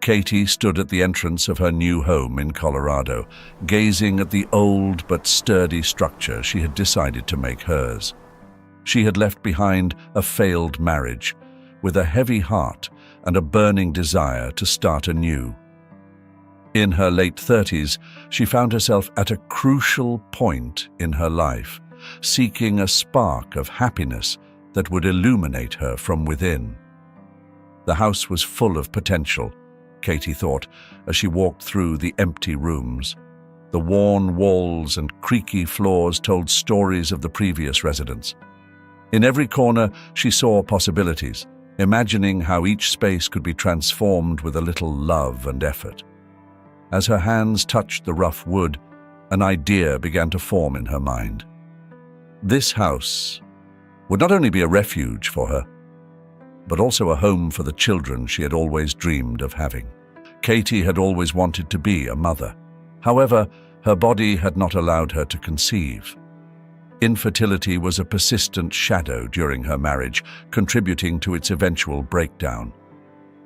Katie stood at the entrance of her new home in Colorado, gazing at the old but sturdy structure she had decided to make hers. She had left behind a failed marriage, with a heavy heart and a burning desire to start anew. In her late 30s, she found herself at a crucial point in her life, seeking a spark of happiness that would illuminate her from within. The house was full of potential, Katie thought, as she walked through the empty rooms. The worn walls and creaky floors told stories of the previous residents. In every corner, she saw possibilities, imagining how each space could be transformed with a little love and effort. As her hands touched the rough wood, an idea began to form in her mind. This house would not only be a refuge for her, but also a home for the children she had always dreamed of having. Katie had always wanted to be a mother. However, her body had not allowed her to conceive. Infertility was a persistent shadow during her marriage, contributing to its eventual breakdown.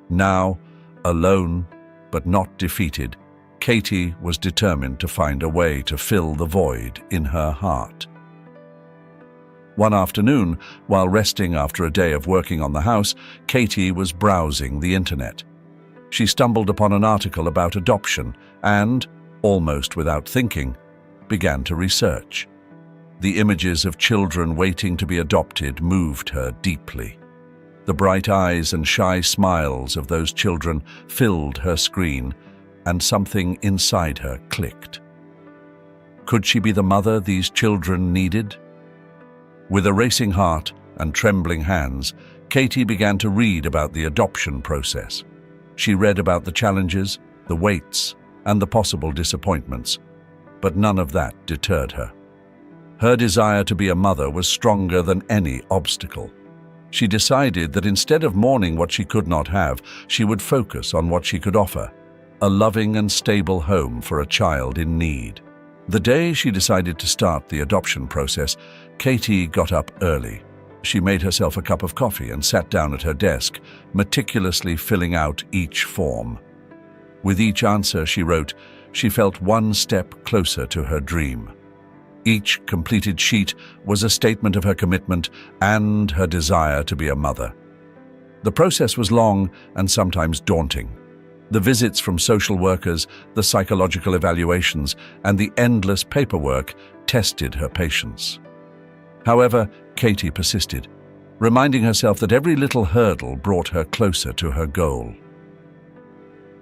Now, alone but not defeated, Katie was determined to find a way to fill the void in her heart. One afternoon, while resting after a day of working on the house, Katie was browsing the internet. She stumbled upon an article about adoption and, almost without thinking, began to research. The images of children waiting to be adopted moved her deeply. The bright eyes and shy smiles of those children filled her screen, and something inside her clicked. Could she be the mother these children needed? With a racing heart and trembling hands, Katie began to read about the adoption process. She read about the challenges, the waits, and the possible disappointments, but none of that deterred her. Her desire to be a mother was stronger than any obstacle. She decided that instead of mourning what she could not have, she would focus on what she could offer: a loving and stable home for a child in need. The day she decided to start the adoption process, Katie got up early. She made herself a cup of coffee and sat down at her desk, meticulously filling out each form. With each answer she wrote, she felt one step closer to her dream. Each completed sheet was a statement of her commitment and her desire to be a mother. The process was long and sometimes daunting. The visits from social workers, the psychological evaluations, and the endless paperwork tested her patience. However, Katie persisted, reminding herself that every little hurdle brought her closer to her goal.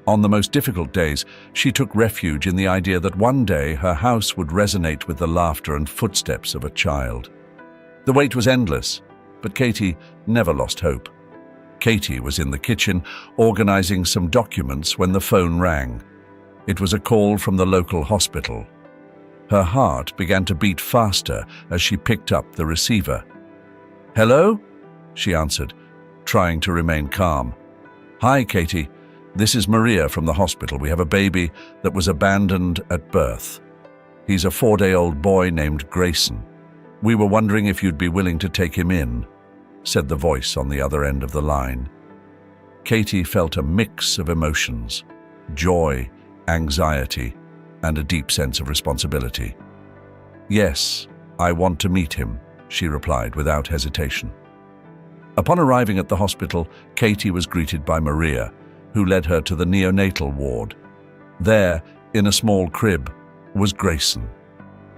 On the most difficult days, she took refuge in the idea that one day her house would resonate with the laughter and footsteps of a child. The wait was endless, but Katie never lost hope. Katie was in the kitchen, organizing some documents when the phone rang. It was a call from the local hospital. Her heart began to beat faster as she picked up the receiver. "Hello?" she answered, trying to remain calm. "Hi, Katie. This is Maria from the hospital. We have a baby that was abandoned at birth. He's a 4-day-old boy named Grayson. We were wondering if you'd be willing to take him in," said the voice on the other end of the line. Katie felt a mix of emotions: joy, anxiety, and a deep sense of responsibility. "Yes, I want to meet him," she replied without hesitation. Upon arriving at the hospital, Katie was greeted by Maria, who led her to the neonatal ward. There, in a small crib, was Grayson,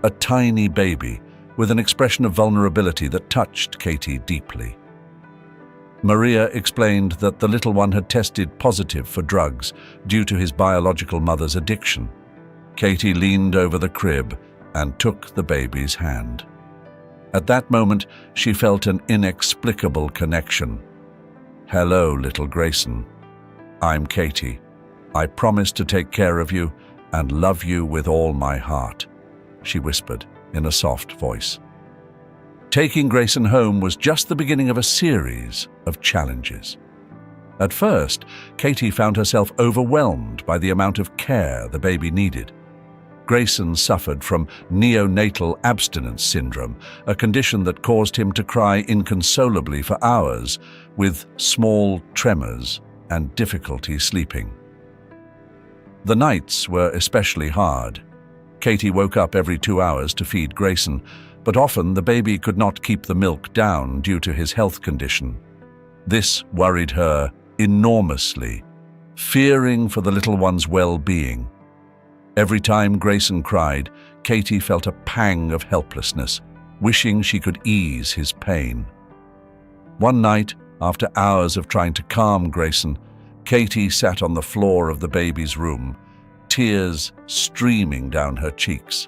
a tiny baby with an expression of vulnerability that touched Katie deeply. Maria explained that the little one had tested positive for drugs due to his biological mother's addiction. Katie leaned over the crib and took the baby's hand. At that moment, she felt an inexplicable connection. "Hello, little Grayson. I'm Katie. I promise to take care of you and love you with all my heart," she whispered in a soft voice. Taking Grayson home was just the beginning of a series of challenges. At first, Katie found herself overwhelmed by the amount of care the baby needed. Grayson suffered from neonatal abstinence syndrome, a condition that caused him to cry inconsolably for hours, with small tremors and difficulty sleeping. The nights were especially hard. Katie woke up every 2 hours to feed Grayson, but often the baby could not keep the milk down due to his health condition. This worried her enormously, fearing for the little one's well-being. Every time Grayson cried, Katie felt a pang of helplessness, wishing she could ease his pain. One night, after hours of trying to calm Grayson, Katie sat on the floor of the baby's room, tears streaming down her cheeks.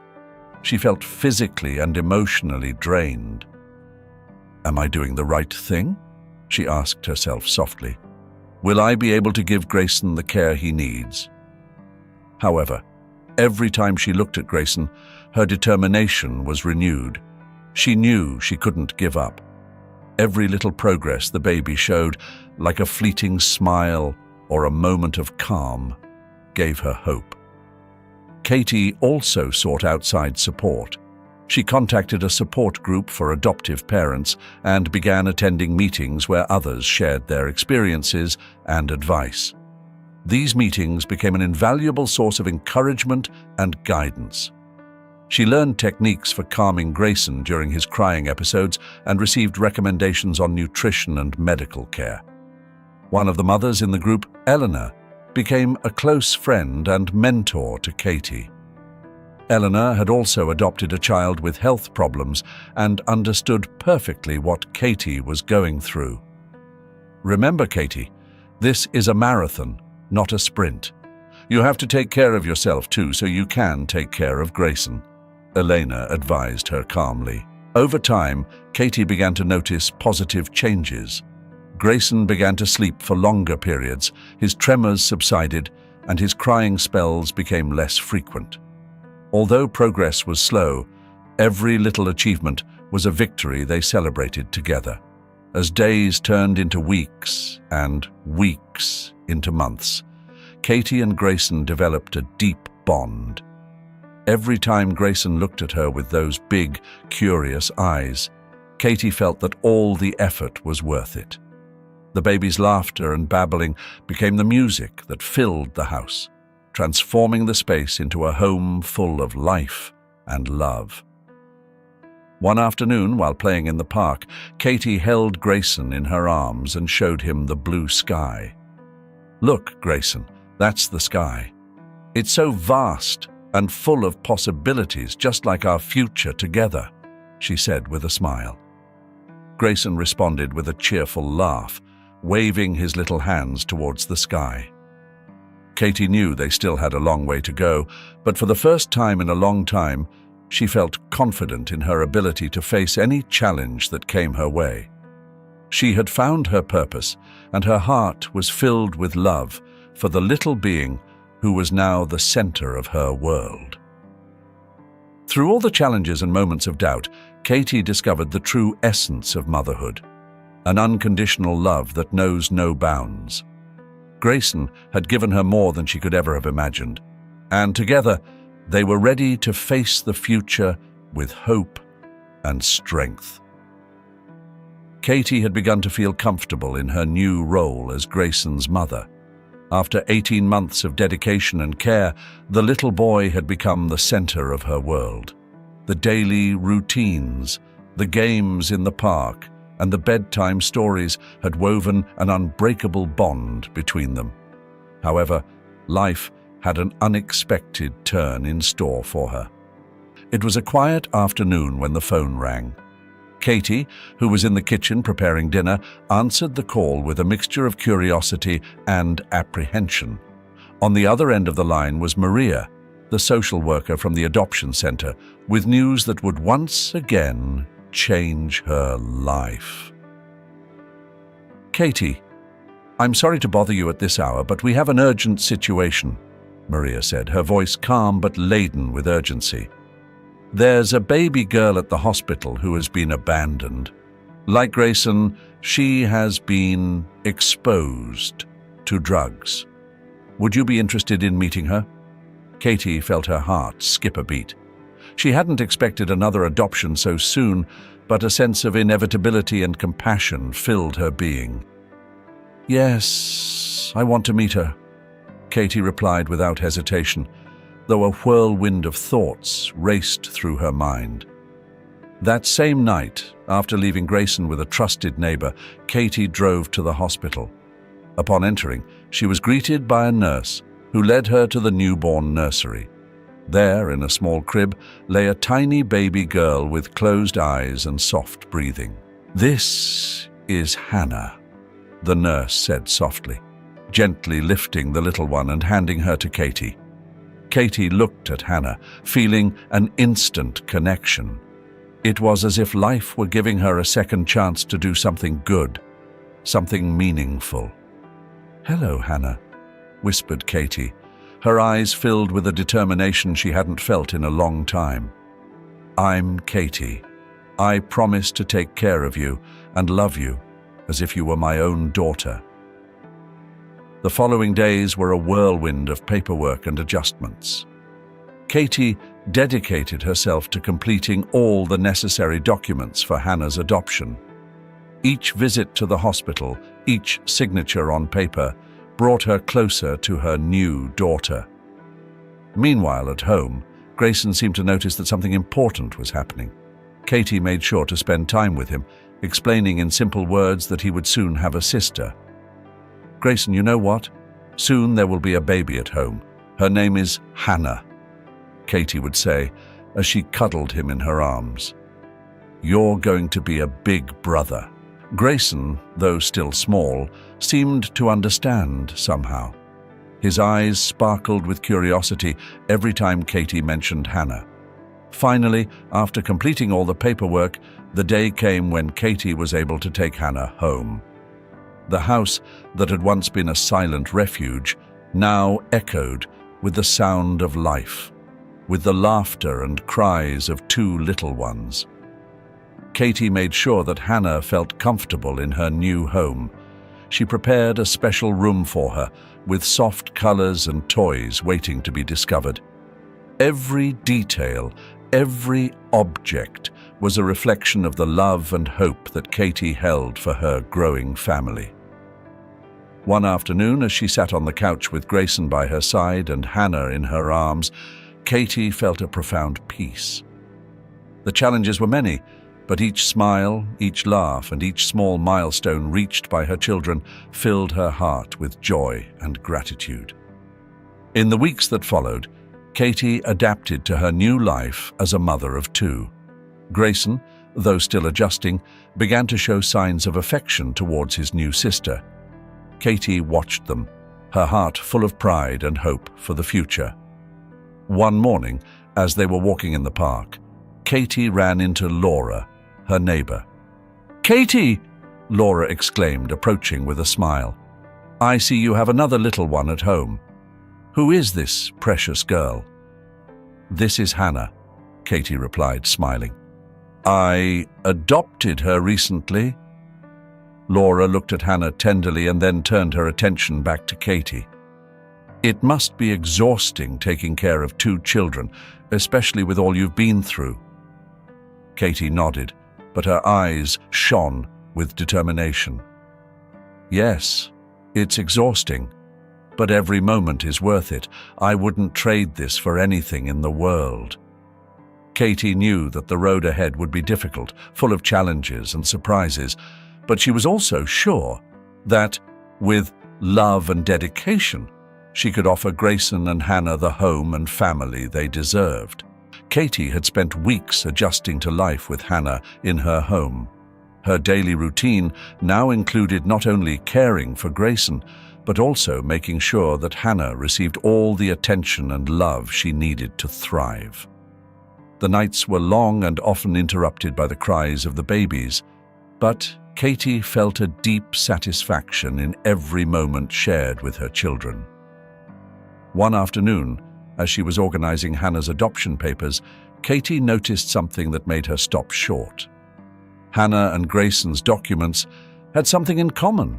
She felt physically and emotionally drained. "Am I doing the right thing?" she asked herself softly. "Will I be able to give Grayson the care he needs?" However, every time she looked at Grayson, her determination was renewed. She knew she couldn't give up. Every little progress the baby showed, like a fleeting smile or a moment of calm, gave her hope. Katie also sought outside support. She contacted a support group for adoptive parents and began attending meetings where others shared their experiences and advice. These meetings became an invaluable source of encouragement and guidance. She learned techniques for calming Grayson during his crying episodes and received recommendations on nutrition and medical care. One of the mothers in the group, Eleanor, became a close friend and mentor to Katie. Eleanor had also adopted a child with health problems and understood perfectly what Katie was going through. "Remember, Katie, this is a marathon, not a sprint. You have to take care of yourself too, so you can take care of Grayson," Elena advised her calmly. Over time, Katie began to notice positive changes. Grayson began to sleep for longer periods, his tremors subsided, and his crying spells became less frequent. Although progress was slow, every little achievement was a victory they celebrated together. As days turned into weeks and weeks into months, Katie and Grayson developed a deep bond. Every time Grayson looked at her with those big, curious eyes, Katie felt that all the effort was worth it. The baby's laughter and babbling became the music that filled the house, transforming the space into a home full of life and love. One afternoon, while playing in the park, Katie held Grayson in her arms and showed him the blue sky. "Look, Grayson, that's the sky. It's so vast and full of possibilities, just like our future together," she said with a smile. Grayson responded with a cheerful laugh, waving his little hands towards the sky. Katie knew they still had a long way to go, but for the first time in a long time, she felt confident in her ability to face any challenge that came her way. She had found her purpose, and her heart was filled with love for the little being who was now the center of her world. Through all the challenges and moments of doubt, Katie discovered the true essence of motherhood, an unconditional love that knows no bounds. Grayson had given her more than she could ever have imagined, and together they were ready to face the future with hope and strength. Katie had begun to feel comfortable in her new role as Grayson's mother. After 18 months of dedication and care, the little boy had become the center of her world. The daily routines, the games in the park, and the bedtime stories had woven an unbreakable bond between them. However, life had an unexpected turn in store for her. It was a quiet afternoon when the phone rang. Katie, who was in the kitchen preparing dinner, answered the call with a mixture of curiosity and apprehension. On the other end of the line was Maria, the social worker from the adoption center, with news that would once again change her life. "Katie, I'm sorry to bother you at this hour, but we have an urgent situation," Maria said, her voice calm but laden with urgency. "There's a baby girl at the hospital who has been abandoned. Like Grayson, she has been exposed to drugs. Would you be interested in meeting her?" Katie felt her heart skip a beat. She hadn't expected another adoption so soon, but a sense of inevitability and compassion filled her being. "Yes, I want to meet her," Katie replied without hesitation, though a whirlwind of thoughts raced through her mind. That same night, after leaving Grayson with a trusted neighbor, Katie drove to the hospital. Upon entering, she was greeted by a nurse who led her to the newborn nursery. There, in a small crib, lay a tiny baby girl with closed eyes and soft breathing. "This is Hannah," the nurse said softly, gently lifting the little one and handing her to Katie. Katie looked at Hannah, feeling an instant connection. It was as if life were giving her a second chance to do something good, something meaningful. "Hello, Hannah," whispered Katie, her eyes filled with a determination she hadn't felt in a long time. "I'm Katie. I promise to take care of you and love you as if you were my own daughter." The following days were a whirlwind of paperwork and adjustments. Katie dedicated herself to completing all the necessary documents for Hannah's adoption. Each visit to the hospital, each signature on paper, brought her closer to her new daughter. Meanwhile, at home, Grayson seemed to notice that something important was happening. Katie made sure to spend time with him, explaining in simple words that he would soon have a sister. "Grayson, you know what? Soon there will be a baby at home. Her name is Hannah," Katie would say as she cuddled him in her arms. "You're going to be a big brother." Grayson, though still small, seemed to understand somehow. His eyes sparkled with curiosity every time Katie mentioned Hannah. Finally, after completing all the paperwork, the day came when Katie was able to take Hannah home. The house that had once been a silent refuge now echoed with the sound of life, with the laughter and cries of two little ones. Katie made sure that Hannah felt comfortable in her new home. She prepared a special room for her, with soft colors and toys waiting to be discovered. Every detail, every object was a reflection of the love and hope that Katie held for her growing family. One afternoon, as she sat on the couch with Grayson by her side and Hannah in her arms, Katie felt a profound peace. The challenges were many, but each smile, each laugh, and each small milestone reached by her children filled her heart with joy and gratitude. In the weeks that followed, Katie adapted to her new life as a mother of two. Grayson, though still adjusting, began to show signs of affection towards his new sister. Katie watched them, her heart full of pride and hope for the future. One morning, as they were walking in the park, Katie ran into Laura, her neighbor. "Katie!" Laura exclaimed, approaching with a smile. "I see you have another little one at home. Who is this precious girl?" "This is Hannah," Katie replied, smiling. "I adopted her recently." Laura looked at Hannah tenderly and then turned her attention back to Katie. "It must be exhausting taking care of two children, especially with all you've been through." Katie nodded, but her eyes shone with determination. "Yes, it's exhausting, but every moment is worth it. I wouldn't trade this for anything in the world." Katie knew that the road ahead would be difficult, full of challenges and surprises, but she was also sure that, with love and dedication, she could offer Grayson and Hannah the home and family they deserved. Katie had spent weeks adjusting to life with Hannah in her home. Her daily routine now included not only caring for Grayson, but also making sure that Hannah received all the attention and love she needed to thrive. The nights were long and often interrupted by the cries of the babies, but Katie felt a deep satisfaction in every moment shared with her children. One afternoon, as she was organizing Hannah's adoption papers, Katie noticed something that made her stop short. Hannah and Grayson's documents had something in common.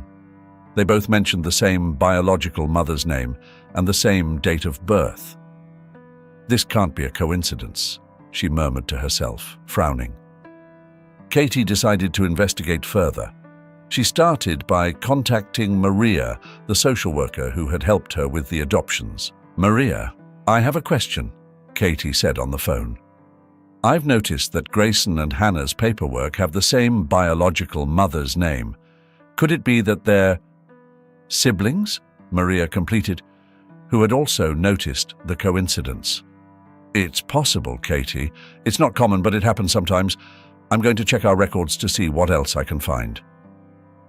They both mentioned the same biological mother's name and the same date of birth. "This can't be a coincidence," she murmured to herself, frowning. Katie decided to investigate further. She started by contacting Maria, the social worker who had helped her with the adoptions. "Maria, I have a question," Katie said on the phone. "I've noticed that Grayson and Hannah's paperwork have the same biological mother's name. Could it be that they're siblings?" Maria completed, who had also noticed the coincidence. "It's possible, Katie. It's not common, but it happens sometimes. I'm going to check our records to see what else I can find."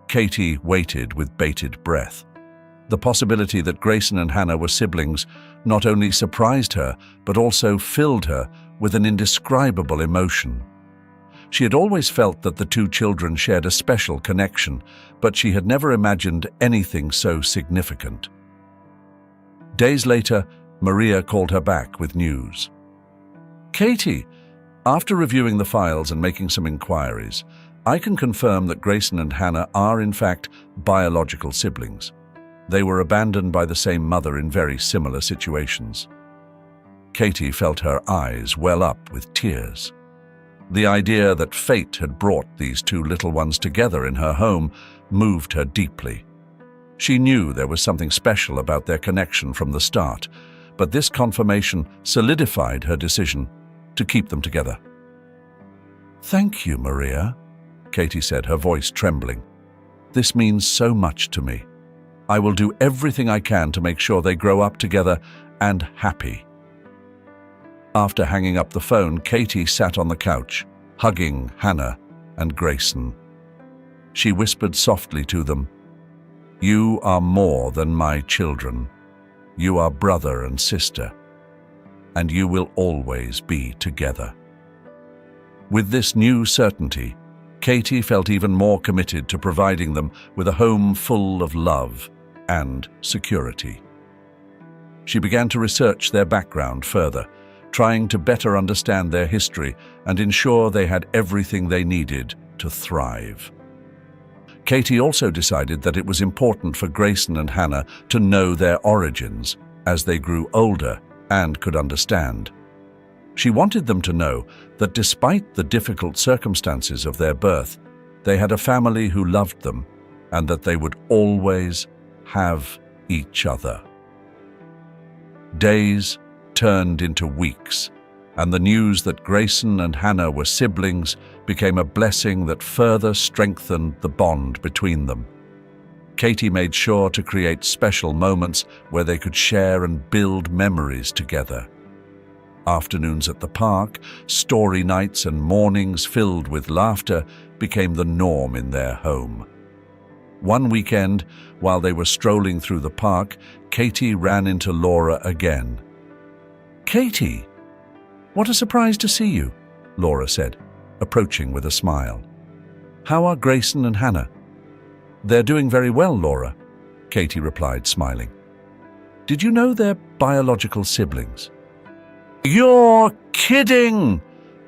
Katie waited with bated breath. The possibility that Grayson and Hannah were siblings not only surprised her, but also filled her with an indescribable emotion. She had always felt that the two children shared a special connection, but she had never imagined anything so significant. Days later, Maria called her back with news. "Katie, after reviewing the files and making some inquiries, I can confirm that Grayson and Hannah are in fact biological siblings. They were abandoned by the same mother in very similar situations." Katie felt her eyes well up with tears. The idea that fate had brought these two little ones together in her home moved her deeply. She knew there was something special about their connection from the start, but this confirmation solidified her decision to keep them together. "Thank you, Maria," Katie said, her voice trembling. "This means so much to me. I will do everything I can to make sure they grow up together and happy." After hanging up the phone, Katie sat on the couch, hugging Hannah and Grayson. She whispered softly to them, "You are more than my children. You are brother and sister, and you will always be together." With this new certainty, Katie felt even more committed to providing them with a home full of love and security. She began to research their background further, trying to better understand their history and ensure they had everything they needed to thrive. Katie also decided that it was important for Grayson and Hannah to know their origins as they grew older and could understand. She wanted them to know that despite the difficult circumstances of their birth, they had a family who loved them and that they would always have each other. Days turned into weeks, and the news that Grayson and Hannah were siblings became a blessing that further strengthened the bond between them. Katie made sure to create special moments where they could share and build memories together. Afternoons at the park, story nights, and mornings filled with laughter became the norm in their home. One weekend, while they were strolling through the park, Katie ran into Laura again. "Katie, what a surprise to see you," Laura said, approaching with a smile. "How are Grayson and Hannah?" "They're doing very well, Laura," Katie replied, smiling. "Did you know they're biological siblings?" "You're kidding!"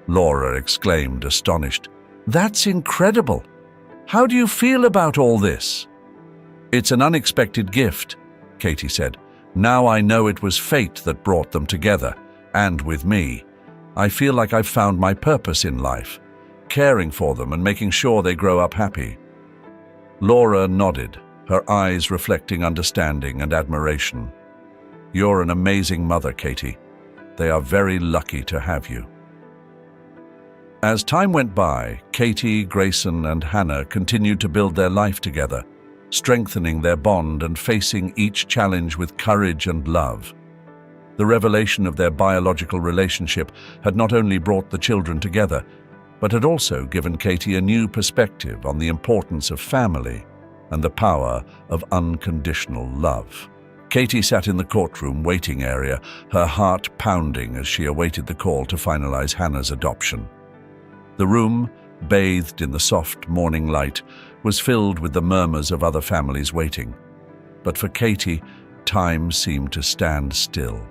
Laura exclaimed, astonished. "That's incredible. How do you feel about all this?" "It's an unexpected gift," Katie said. "Now I know it was fate that brought them together, and with me. I feel like I've found my purpose in life, caring for them and making sure they grow up happy." Laura nodded, her eyes reflecting understanding and admiration. "You're an amazing mother, Katie. They are very lucky to have you." As time went by, Katie, Grayson, and Hannah continued to build their life together, strengthening their bond and facing each challenge with courage and love. The revelation of their biological relationship had not only brought the children together, but had also given Katie a new perspective on the importance of family and the power of unconditional love. Katie sat in the courtroom waiting area, her heart pounding as she awaited the call to finalize Hannah's adoption. The room, bathed in the soft morning light, was filled with the murmurs of other families waiting. But for Katie, time seemed to stand still.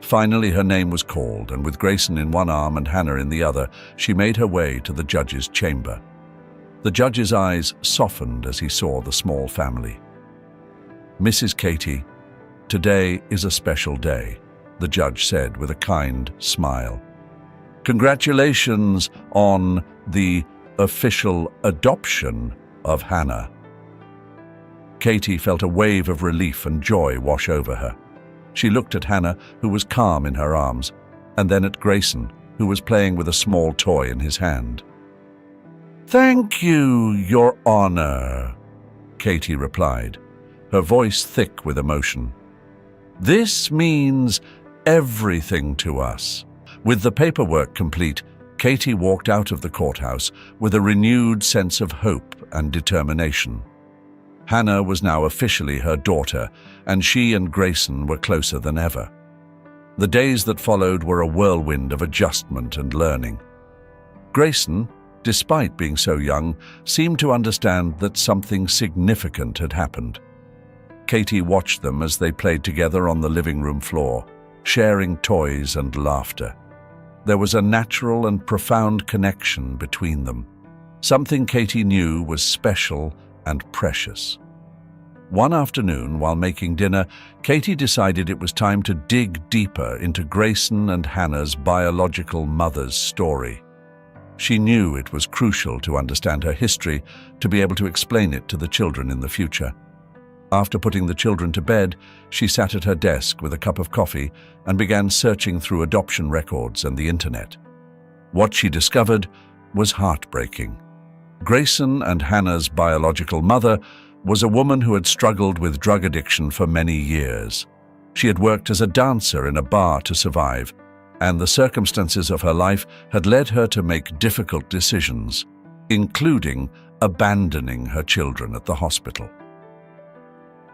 Finally, her name was called, and with Grayson in one arm and Hannah in the other, she made her way to the judge's chamber. The judge's eyes softened as he saw the small family. "Mrs. Katie, today is a special day," the judge said with a kind smile. "Congratulations on the official adoption of Hannah. Katie felt a wave of relief and joy wash over her. She looked at Hannah, who was calm in her arms, and then at Grayson, who was playing with a small toy in his hand. "Thank you, Your Honor," Katie replied, her voice thick with emotion. "This means everything to us." With the paperwork complete, Katie walked out of the courthouse with a renewed sense of hope and determination. Hannah was now officially her daughter, and she and Grayson were closer than ever. The days that followed were a whirlwind of adjustment and learning. Grayson, despite being so young, seemed to understand that something significant had happened. Katie watched them as they played together on the living room floor, sharing toys and laughter. There was a natural and profound connection between them, something Katie knew was special and precious. One afternoon, while making dinner, Katie decided it was time to dig deeper into Grayson and Hannah's biological mother's story. She knew it was crucial to understand her history to be able to explain it to the children in the future. After putting the children to bed, she sat at her desk with a cup of coffee and began searching through adoption records and the internet. What she discovered was heartbreaking. Grayson and Hannah's biological mother was a woman who had struggled with drug addiction for many years. She had worked as a dancer in a bar to survive, and the circumstances of her life had led her to make difficult decisions, including abandoning her children at the hospital.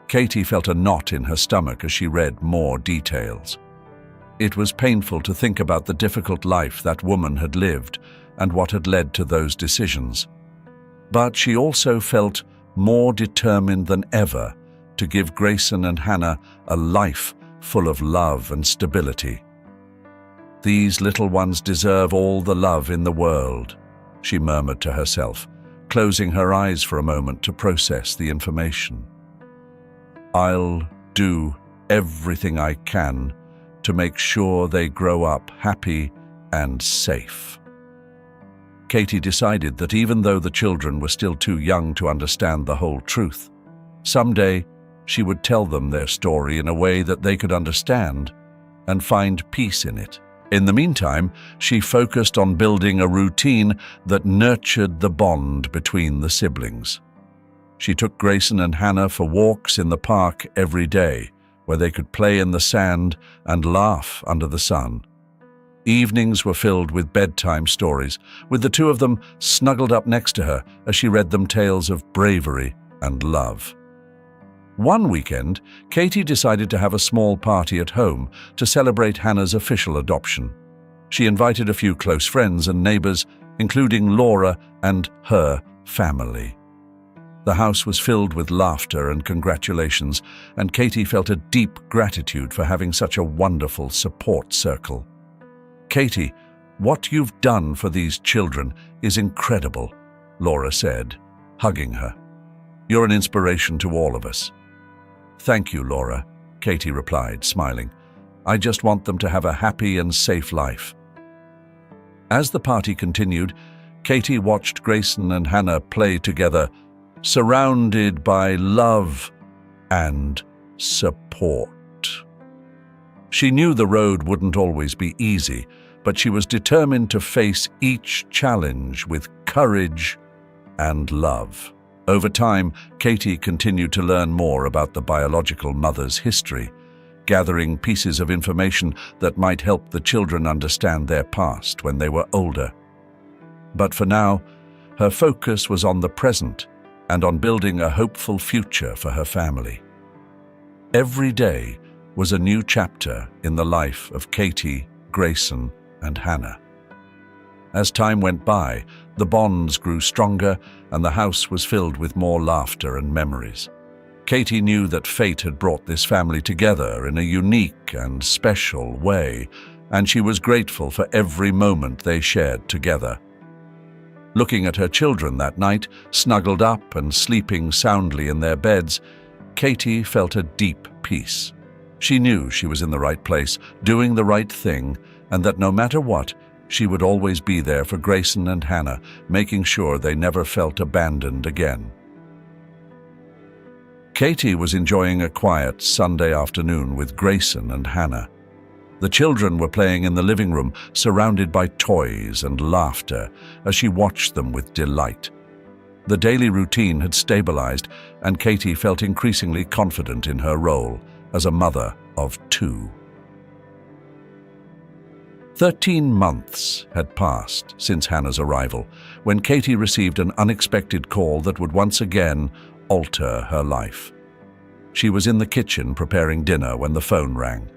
Katie felt a knot in her stomach as she read more details. It was painful to think about the difficult life that woman had lived and what had led to those decisions. But she also felt more determined than ever to give Grayson and Hannah a life full of love and stability. "These little ones deserve all the love in the world," she murmured to herself, closing her eyes for a moment to process the information. "I'll do everything I can to make sure they grow up happy and safe." Katie decided that even though the children were still too young to understand the whole truth, someday she would tell them their story in a way that they could understand and find peace in it. In the meantime, she focused on building a routine that nurtured the bond between the siblings. She took Grayson and Hannah for walks in the park every day, where they could play in the sand and laugh under the sun. Evenings were filled with bedtime stories, with the two of them snuggled up next to her as she read them tales of bravery and love. One weekend, Katie decided to have a small party at home to celebrate Hannah's official adoption. She invited a few close friends and neighbors, including Laura and her family. The house was filled with laughter and congratulations, and Katie felt a deep gratitude for having such a wonderful support circle. "Katie, what you've done for these children is incredible," Laura said, hugging her. "You're an inspiration to all of us." "Thank you, Laura," Katie replied, smiling. "I just want them to have a happy and safe life." As the party continued, Katie watched Grayson and Hannah play together, surrounded by love and support. She knew the road wouldn't always be easy, but she was determined to face each challenge with courage and love. Over time, Katie continued to learn more about the biological mother's history, gathering pieces of information that might help the children understand their past when they were older. But for now, her focus was on the present and on building a hopeful future for her family. Every day was a new chapter in the life of Katie, Grayson, and Hannah. As time went by, the bonds grew stronger and the house was filled with more laughter and memories. Katie knew that fate had brought this family together in a unique and special way, and she was grateful for every moment they shared together. Looking at her children that night, snuggled up and sleeping soundly in their beds, Katie felt a deep peace. She knew she was in the right place, doing the right thing, and that no matter what, she would always be there for Grayson and Hannah, making sure they never felt abandoned again. Katie was enjoying a quiet Sunday afternoon with Grayson and Hannah. The children were playing in the living room, surrounded by toys and laughter as she watched them with delight. The daily routine had stabilized, and Katie felt increasingly confident in her role as a mother of 2. 13 months had passed since Hannah's arrival, when Katie received an unexpected call that would once again alter her life. She was in the kitchen preparing dinner when the phone rang.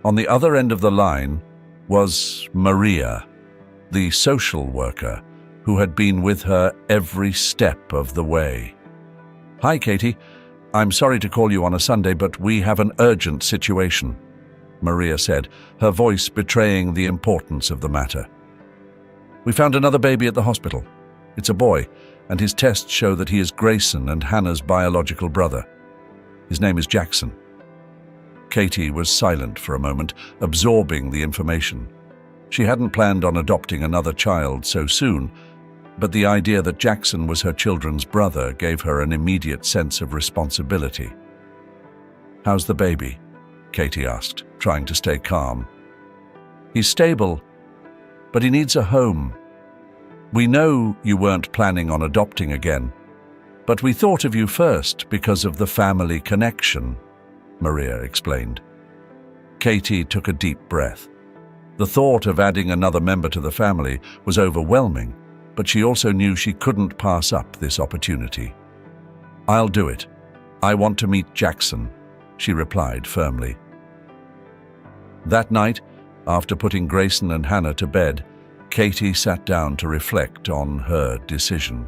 On the other end of the line was Maria, the social worker who had been with her every step of the way. "Hi, Katie. I'm sorry to call you on a Sunday, but we have an urgent situation," Maria said, her voice betraying the importance of the matter. "We found another baby at the hospital. It's a boy, and his tests show that he is Grayson and Hannah's biological brother. His name is Jackson." Katie was silent for a moment, absorbing the information. She hadn't planned on adopting another child so soon, but the idea that Jackson was her children's brother gave her an immediate sense of responsibility. "How's the baby?" Katie asked, trying to stay calm. "He's stable, but he needs a home. We know you weren't planning on adopting again, but we thought of you first because of the family connection," Maria explained. Katie took a deep breath. The thought of adding another member to the family was overwhelming, but she also knew she couldn't pass up this opportunity. "I'll do it. I want to meet Jackson," she replied firmly. That night, after putting Grayson and Hannah to bed, Katie sat down to reflect on her decision.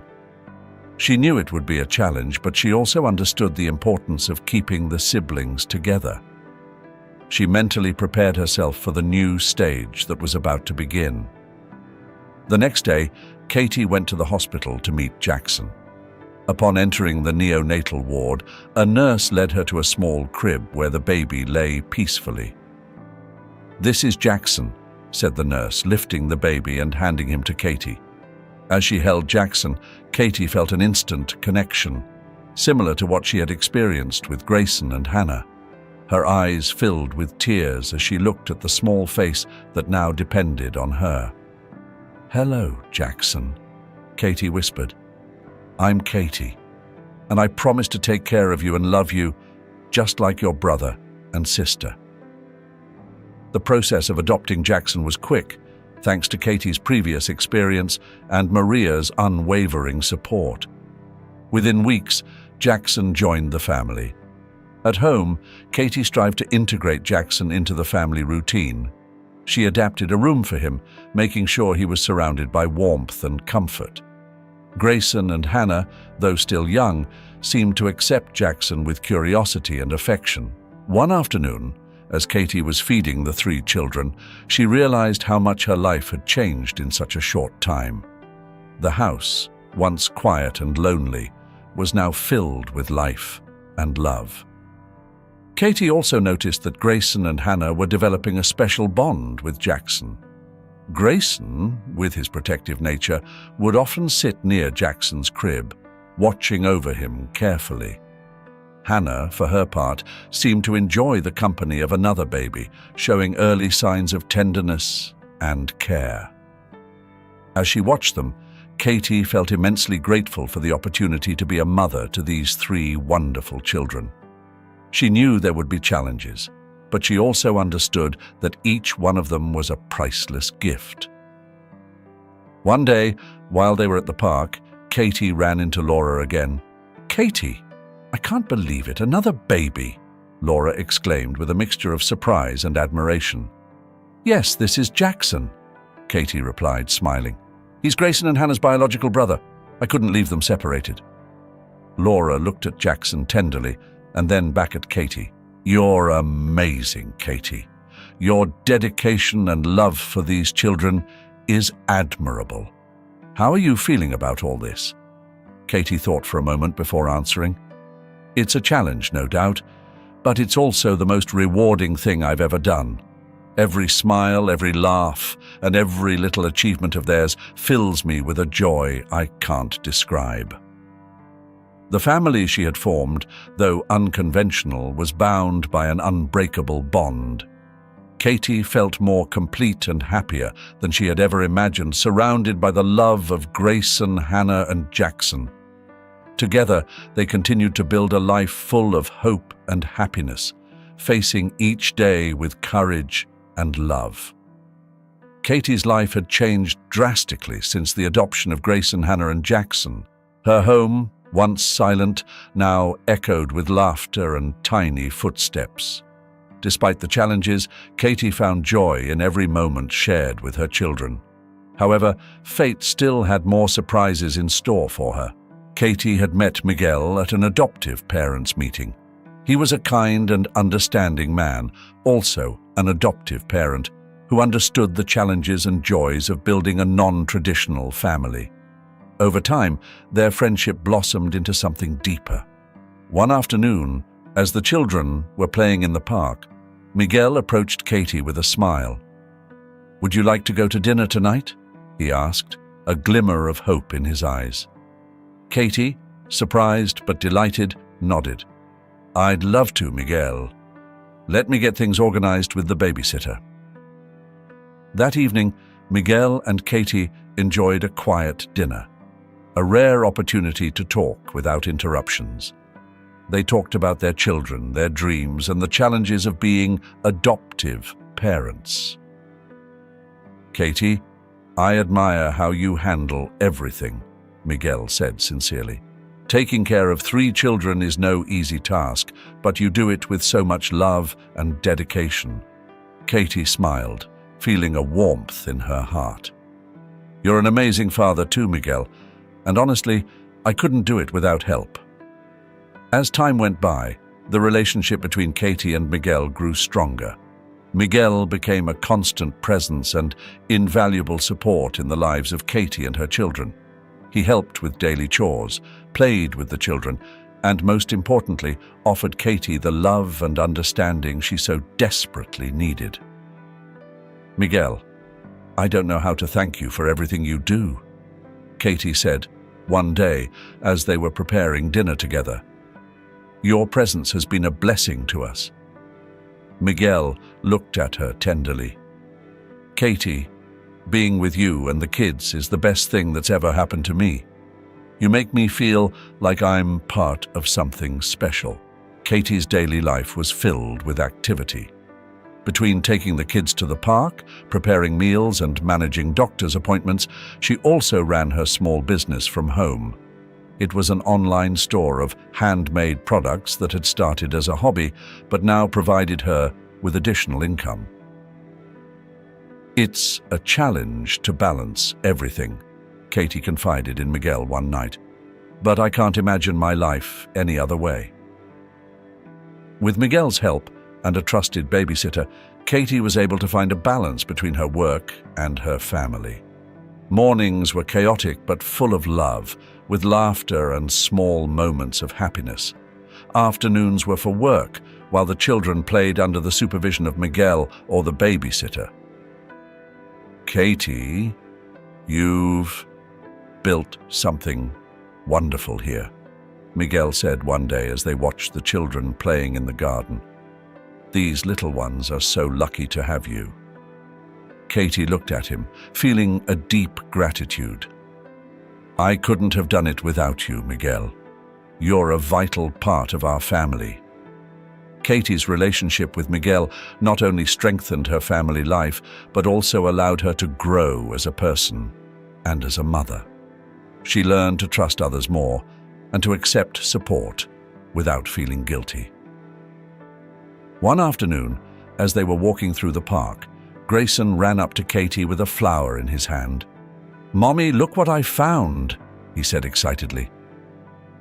She knew it would be a challenge, but she also understood the importance of keeping the siblings together. She mentally prepared herself for the new stage that was about to begin. The next day, Katie went to the hospital to meet Jackson. Upon entering the neonatal ward, a nurse led her to a small crib where the baby lay peacefully. "This is Jackson," said the nurse, lifting the baby and handing him to Katie. As she held Jackson, Katie felt an instant connection, similar to what she had experienced with Grayson and Hannah. Her eyes filled with tears as she looked at the small face that now depended on her. "Hello, Jackson," Katie whispered. "I'm Katie, and I promise to take care of you and love you just like your brother and sister." The process of adopting Jackson was quick, thanks to Katie's previous experience and Maria's unwavering support. Within weeks, Jackson joined the family. At home, Katie strived to integrate Jackson into the family routine. She adapted a room for him, making sure he was surrounded by warmth and comfort. Grayson and Hannah, though still young, seemed to accept Jackson with curiosity and affection. One afternoon, as Katie was feeding the 3 children, she realized how much her life had changed in such a short time. The house, once quiet and lonely, was now filled with life and love. Katie also noticed that Grayson and Hannah were developing a special bond with Jackson. Grayson, with his protective nature, would often sit near Jackson's crib, watching over him carefully. Hannah, for her part, seemed to enjoy the company of another baby, showing early signs of tenderness and care. As she watched them, Katie felt immensely grateful for the opportunity to be a mother to these 3 wonderful children. She knew there would be challenges, but she also understood that each one of them was a priceless gift. One day, while they were at the park, Katie ran into Laura again. "Katie, I can't believe it, another baby," Laura exclaimed with a mixture of surprise and admiration. "Yes, this is Jackson," Katie replied, smiling. "He's Grayson and Hannah's biological brother. I couldn't leave them separated." Laura looked at Jackson tenderly and then back at Katie. "You're amazing, Katie. Your dedication and love for these children is admirable. How are you feeling about all this?" Katie thought for a moment before answering. "It's a challenge, no doubt, but it's also the most rewarding thing I've ever done. Every smile, every laugh, and every little achievement of theirs fills me with a joy I can't describe." The family she had formed, though unconventional, was bound by an unbreakable bond. Katie felt more complete and happier than she had ever imagined, surrounded by the love of Grayson, Hannah, and Jackson. Together, they continued to build a life full of hope and happiness, facing each day with courage and love. Katie's life had changed drastically since the adoption of Grayson, Hannah, and Jackson. Her home, once silent, now echoed with laughter and tiny footsteps. Despite the challenges, Katie found joy in every moment shared with her children. However, fate still had more surprises in store for her. Katie had met Miguel at an adoptive parents' meeting. He was a kind and understanding man, also an adoptive parent, who understood the challenges and joys of building a non-traditional family. Over time, their friendship blossomed into something deeper. One afternoon, as the children were playing in the park, Miguel approached Katie with a smile. "Would you like to go to dinner tonight?" he asked, a glimmer of hope in his eyes. Katie, surprised but delighted, nodded. "I'd love to, Miguel. Let me get things organized with the babysitter." That evening, Miguel and Katie enjoyed a quiet dinner, a rare opportunity to talk without interruptions. They talked about their children, their dreams, and the challenges of being adoptive parents. "Katie, I admire how you handle everything," Miguel said sincerely. "Taking care of 3 children is no easy task, but you do it with so much love and dedication." Katie smiled, feeling a warmth in her heart. "You're an amazing father too, Miguel, and honestly, I couldn't do it without help." As time went by, the relationship between Katie and Miguel grew stronger. Miguel became a constant presence and invaluable support in the lives of Katie and her children. He helped with daily chores, played with the children, and most importantly, offered Katie the love and understanding she so desperately needed. "Miguel, I don't know how to thank you for everything you do," Katie said one day as they were preparing dinner together. "Your presence has been a blessing to us." Miguel looked at her tenderly. "Katie, being with you and the kids is the best thing that's ever happened to me. You make me feel like I'm part of something special." Katie's daily life was filled with activity. Between taking the kids to the park, preparing meals, and managing doctor's appointments, she also ran her small business from home. It was an online store of handmade products that had started as a hobby, but now provided her with additional income. "It's a challenge to balance everything," Katie confided in Miguel one night, "but I can't imagine my life any other way." With Miguel's help and a trusted babysitter, Katie was able to find a balance between her work and her family. Mornings were chaotic but full of love, with laughter and small moments of happiness. Afternoons were for work, while the children played under the supervision of Miguel or the babysitter. "Katie, you've built something wonderful here," Miguel said one day as they watched the children playing in the garden. "These little ones are so lucky to have you." Katie looked at him, feeling a deep gratitude. "I couldn't have done it without you, Miguel. You're a vital part of our family." Katie's relationship with Miguel not only strengthened her family life, but also allowed her to grow as a person and as a mother. She learned to trust others more and to accept support without feeling guilty. One afternoon, as they were walking through the park, Grayson ran up to Katie with a flower in his hand. "Mommy, look what I found," he said excitedly.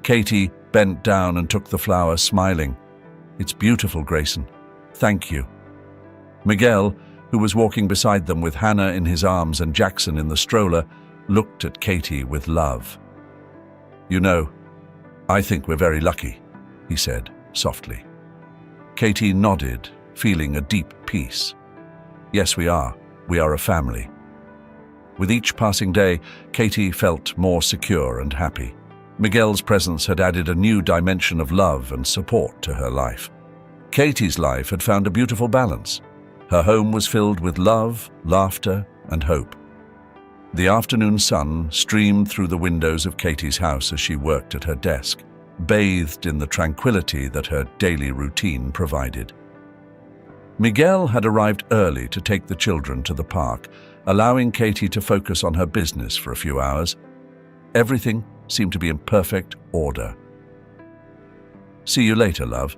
Katie bent down and took the flower, smiling. "It's beautiful, Grayson. Thank you." Miguel, who was walking beside them with Hannah in his arms and Jackson in the stroller, looked at Katie with love. "You know, I think we're very lucky," he said softly. Katie nodded, feeling a deep peace. "Yes, we are. We are a family." With each passing day, Katie felt more secure and happy. Miguel's presence had added a new dimension of love and support to her life. Katie's life had found a beautiful balance. Her home was filled with love, laughter, and hope. The afternoon sun streamed through the windows of Katie's house as she worked at her desk, bathed in the tranquility that her daily routine provided. Miguel had arrived early to take the children to the park, allowing Katie to focus on her business for a few hours. Everything seemed to be in perfect order. "See you later, love,"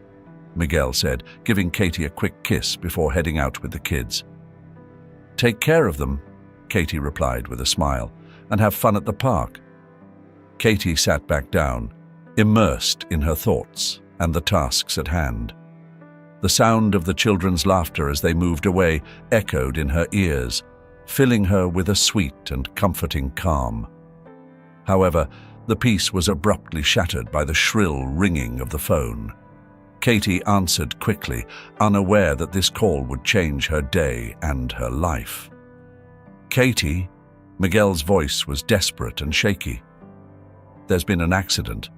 Miguel said, giving Katie a quick kiss before heading out with the kids. "Take care of them," Katie replied with a smile, "and have fun at the park." Katie sat back down, immersed in her thoughts and the tasks at hand. The sound of the children's laughter as they moved away echoed in her ears, filling her with a sweet and comforting calm. However, the peace was abruptly shattered by the shrill ringing of the phone. Katie answered quickly, unaware that this call would change her day and her life. "Katie," Miguel's voice was desperate and shaky. "There's been an accident.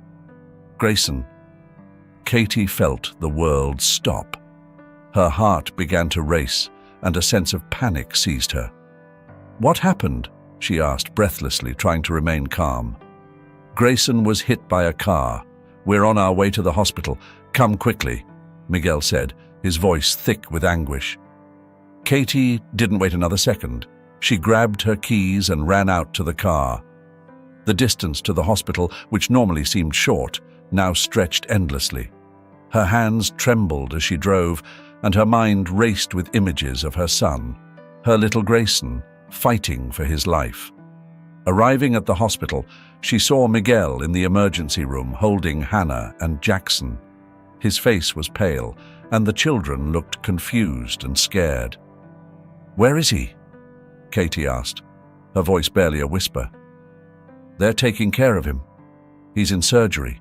Grayson." Katie felt the world stop. Her heart began to race, and a sense of panic seized her. "What happened?" she asked breathlessly, trying to remain calm. "Grayson was hit by a car. We're on our way to the hospital. Come quickly," Miguel said, his voice thick with anguish. Katie didn't wait another second. She grabbed her keys and ran out to the car. The distance to the hospital, which normally seemed short, now stretched endlessly. Her hands trembled as she drove, and her mind raced with images of her son, her little Grayson, fighting for his life. Arriving at the hospital, she saw Miguel in the emergency room holding Hannah and Jackson. His face was pale, and the children looked confused and scared. "Where is he?" Katie asked, her voice barely a whisper. "They're taking care of him. He's in surgery.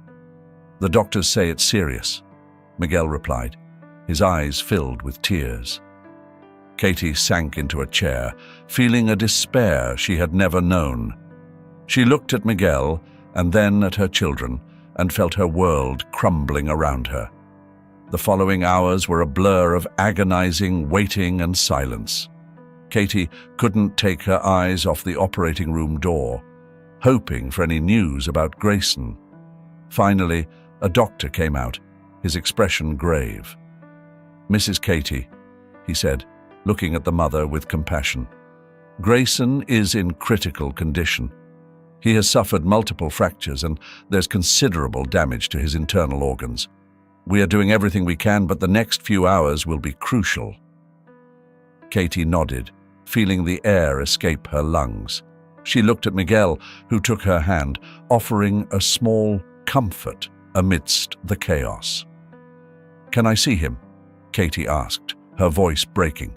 The doctors say it's serious," Miguel replied, his eyes filled with tears. Katie sank into a chair, feeling a despair she had never known. She looked at Miguel and then at her children and felt her world crumbling around her. The following hours were a blur of agonizing waiting and silence. Katie couldn't take her eyes off the operating room door, hoping for any news about Grayson. Finally, a doctor came out, his expression grave. "Mrs. Katie," he said, looking at the mother with compassion. "Grayson is in critical condition. He has suffered multiple fractures and there's considerable damage to his internal organs. We are doing everything we can, but the next few hours will be crucial." Katie nodded, feeling the air escape her lungs. She looked at Miguel, who took her hand, offering a small comfort amidst the chaos. "Can I see him?" Katie asked, her voice breaking.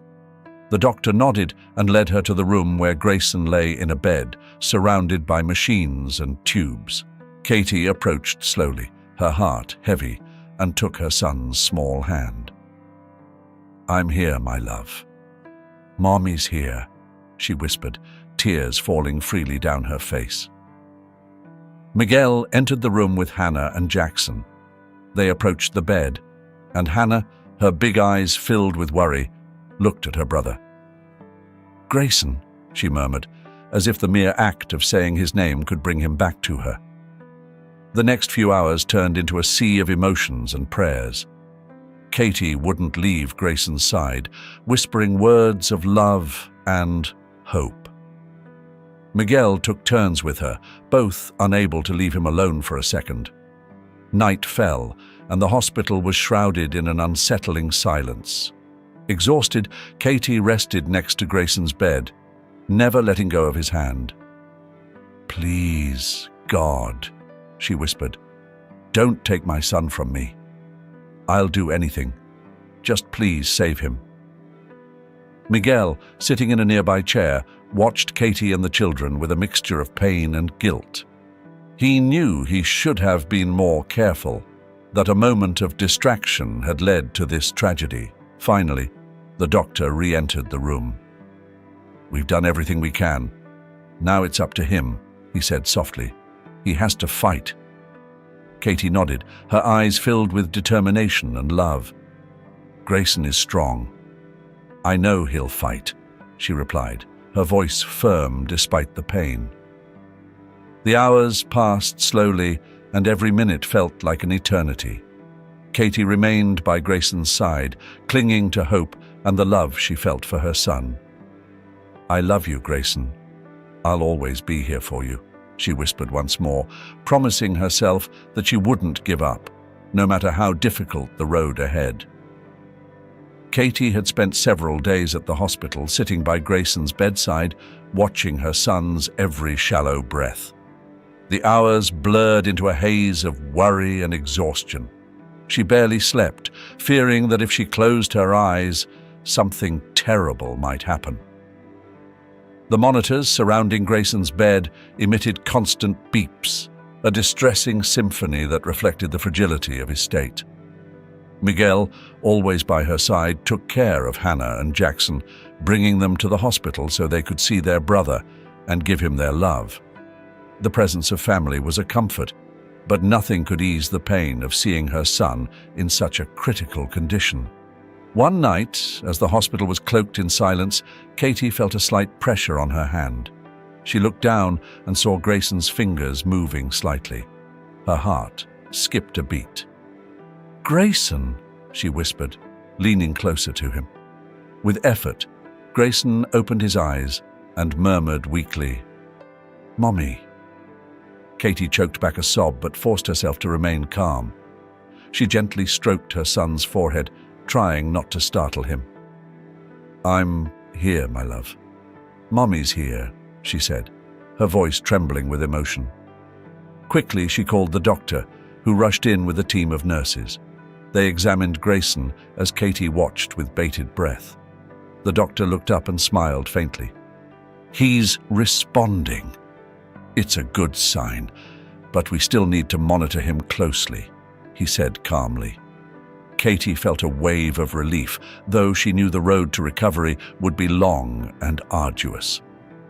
The doctor nodded and led her to the room where Grayson lay in a bed, surrounded by machines and tubes. Katie approached slowly, her heart heavy, and took her son's small hand. "I'm here, my love. Mommy's here," she whispered, tears falling freely down her face. Miguel entered the room with Hannah and Jackson. They approached the bed, and Hannah, her big eyes filled with worry, looked at her brother. "Grayson," she murmured, as if the mere act of saying his name could bring him back to her. The next few hours turned into a sea of emotions and prayers. Katie wouldn't leave Grayson's side, whispering words of love and hope. Miguel took turns with her, both unable to leave him alone for a second. Night fell, and the hospital was shrouded in an unsettling silence. Exhausted, Katie rested next to Grayson's bed, never letting go of his hand. "Please, God," she whispered, "don't take my son from me. I'll do anything. Just please save him." Miguel, sitting in a nearby chair, watched Katie and the children with a mixture of pain and guilt. He knew he should have been more careful, that a moment of distraction had led to this tragedy. Finally, the doctor re-entered the room. "We've done everything we can. Now it's up to him," he said softly. "He has to fight, Katie nodded, her eyes filled with determination and love. "Grayson is strong. I know he'll fight," she replied, her voice firm despite the pain. The hours passed slowly, and every minute felt like an eternity. Katie remained by Grayson's side, clinging to hope and the love she felt for her son. "I love you, Grayson. I'll always be here for you," she whispered once more, promising herself that she wouldn't give up, no matter how difficult the road ahead. Katie had spent several days at the hospital, sitting by Grayson's bedside, watching her son's every shallow breath. The hours blurred into a haze of worry and exhaustion. She barely slept, fearing that if she closed her eyes, something terrible might happen. The monitors surrounding Grayson's bed emitted constant beeps, a distressing symphony that reflected the fragility of his state. Miguel, always by her side, took care of Hannah and Jackson, bringing them to the hospital so they could see their brother and give him their love. The presence of family was a comfort, but nothing could ease the pain of seeing her son in such a critical condition. One night, as the hospital was cloaked in silence, Katie felt a slight pressure on her hand. She looked down and saw Grayson's fingers moving slightly. Her heart skipped a beat. "Grayson," she whispered, leaning closer to him. With effort, Grayson opened his eyes and murmured weakly, "Mommy." Katie choked back a sob but forced herself to remain calm. She gently stroked her son's forehead, trying not to startle him. "I'm here, my love. Mommy's here," she said, her voice trembling with emotion. Quickly, she called the doctor, who rushed in with a team of nurses. They examined Grayson as Katie watched with bated breath. The doctor looked up and smiled faintly. "He's responding. It's a good sign, but we still need to monitor him closely," he said calmly. Katie felt a wave of relief, though she knew the road to recovery would be long and arduous.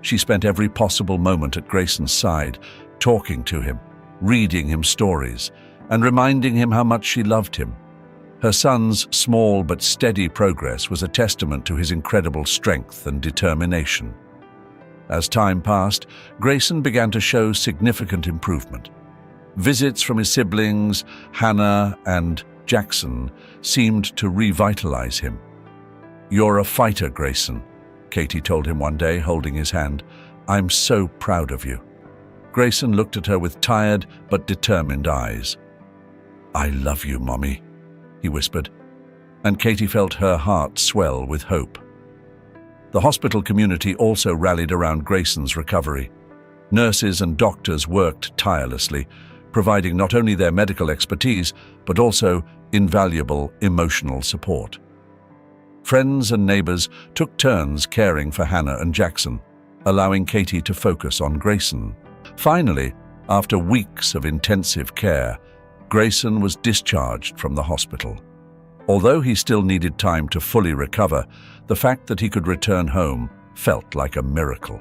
She spent every possible moment at Grayson's side, talking to him, reading him stories, and reminding him how much she loved him. Her son's small but steady progress was a testament to his incredible strength and determination. As time passed, Grayson began to show significant improvement. Visits from his siblings, Hannah and Jackson, seemed to revitalize him. "You're a fighter, Grayson," Katie told him one day, holding his hand. "I'm so proud of you." Grayson looked at her with tired but determined eyes. "I love you, Mommy," he whispered, and Katie felt her heart swell with hope. The hospital community also rallied around Grayson's recovery. Nurses and doctors worked tirelessly, providing not only their medical expertise, but also invaluable emotional support. Friends and neighbors took turns caring for Hannah and Jackson, allowing Katie to focus on Grayson. Finally, after weeks of intensive care, Grayson was discharged from the hospital. Although he still needed time to fully recover, the fact that he could return home felt like a miracle.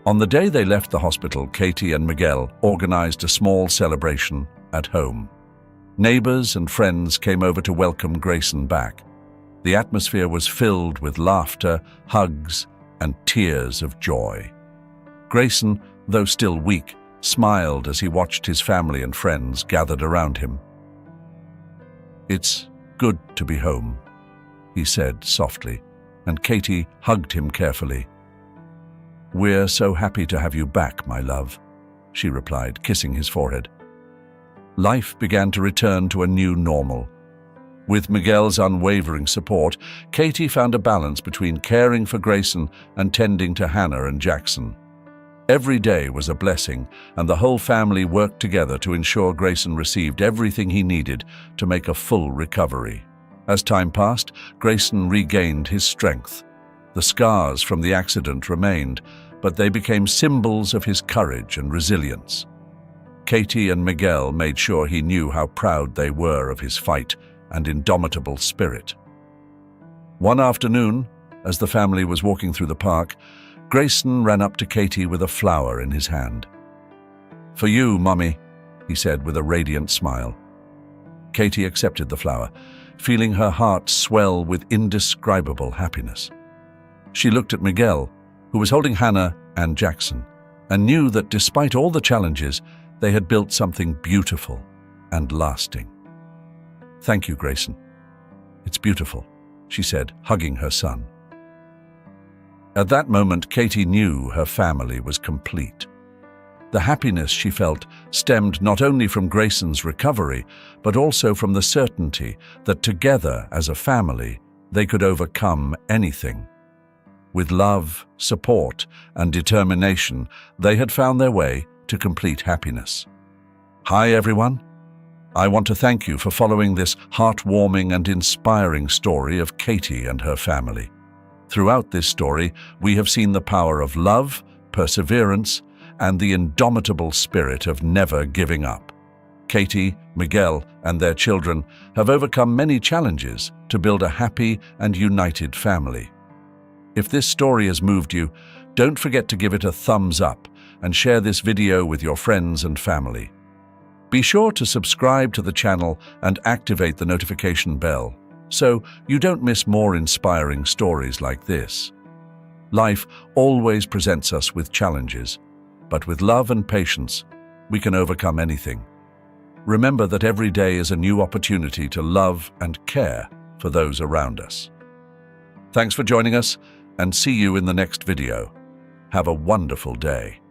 On the day they left the hospital, Katie and Miguel organized a small celebration at home. Neighbors and friends came over to welcome Grayson back. The atmosphere was filled with laughter, hugs, and tears of joy. Grayson, though still weak, smiled as he watched his family and friends gathered around him. "It's good to be home," he said softly, and Katie hugged him carefully. "We're so happy to have you back, my love," she replied, kissing his forehead. Life began to return to a new normal. With Miguel's unwavering support, Katie found a balance between caring for Grayson and tending to Hannah and Jackson. Every day was a blessing, and the whole family worked together to ensure Grayson received everything he needed to make a full recovery. As time passed, Grayson regained his strength. The scars from the accident remained, but they became symbols of his courage and resilience. Katie and Miguel made sure he knew how proud they were of his fight and indomitable spirit. One afternoon, as the family was walking through the park, Grayson ran up to Katie with a flower in his hand. "For you, Mommy," he said with a radiant smile. Katie accepted the flower, feeling her heart swell with indescribable happiness. She looked at Miguel, who was holding Hannah and Jackson, and knew that despite all the challenges, they had built something beautiful and lasting. "Thank you, Grayson. It's beautiful," she said, hugging her son. At that moment, Katie knew her family was complete. The happiness she felt stemmed not only from Grayson's recovery, but also from the certainty that together as a family, they could overcome anything. With love, support, and determination, they had found their way to complete happiness. Hi, everyone. I want to thank you for following this heartwarming and inspiring story of Katie and her family. Throughout this story, we have seen the power of love, perseverance, and the indomitable spirit of never giving up. Katie, Miguel, and their children have overcome many challenges to build a happy and united family. If this story has moved you, don't forget to give it a thumbs up and share this video with your friends and family. Be sure to subscribe to the channel and activate the notification bell so you don't miss more inspiring stories like this. Life always presents us with challenges, but with love and patience, we can overcome anything. Remember that every day is a new opportunity to love and care for those around us. Thanks for joining us, and see you in the next video. Have a wonderful day.